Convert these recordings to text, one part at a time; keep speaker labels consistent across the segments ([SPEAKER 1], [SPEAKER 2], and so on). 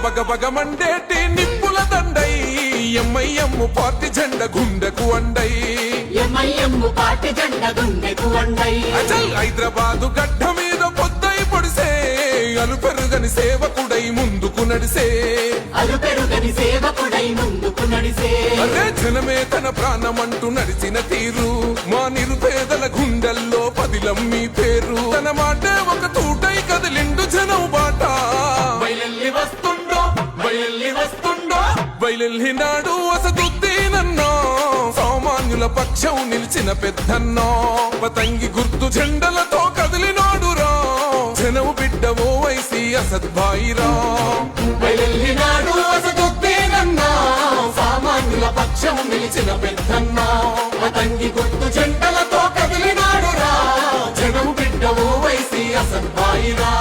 [SPEAKER 1] బగ బగ మండేటి నిప్పుల దండై MIM party జెండ గుండెకు అండై అచల్ హైదరాబాదు గడ్డ మీద పొద్దై పొడిసే అలు పెరుగని సేవకుడై ముందుకు నడిసే అరే జనమే తన ప్రాణమంటూ నడిచిన తీరు మా నిరుపేదల గుండెల్లో పదిలం మీ పేరు తన మాటే ఒక తూటై కదిలిండు జనం బాట బయలెల్లినాడు వసతుద్దీనన్నో సామాన్యుల పక్షం నిలిచిన పెద్దన్నో పతంగి గుర్తు జెండలతో కదిలినాడురా జనం బిడ్డవో వైసి అసద్భాయిరా
[SPEAKER 2] బయలెల్లినాడు వసతుద్దీనన్నో సామాన్యుల పక్షం నిలిచిన పెద్దన్నో పతంగి గుర్తు జెండలతో కదిలినాడురా జనం బిడ్డవో వైసి అసద్భాయిరా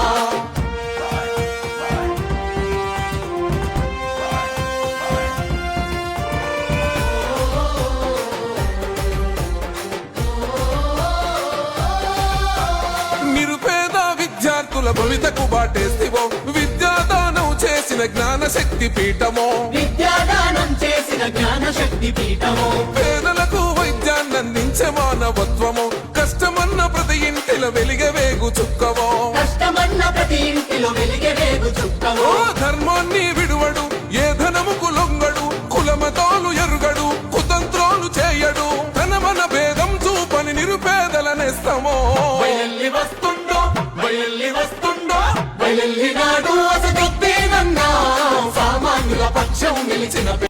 [SPEAKER 1] విద్యార్థుల భవితకు బాటేస్తివో విద్యాదానం చేసిన జ్ఞాన శక్తి పీఠమో పేదలకు వైద్యాన్ని అందించే మానవత్వమో కష్టమన్న ప్రతి ఇంటిలో వెలిగే వేగు చుక్కవో ధర్మాన్ని విడువడు ఏ ధనముకు లొంగడు కులమతాలు ఎరుగడు కుతంత్రాలు చేయడు తన మన భేదం చూపని నిరుపేదల నేస్తమో
[SPEAKER 2] బయలెల్లినాడు వసతుద్దీనన్నో సామాన్యుల పక్షం నిలిచిన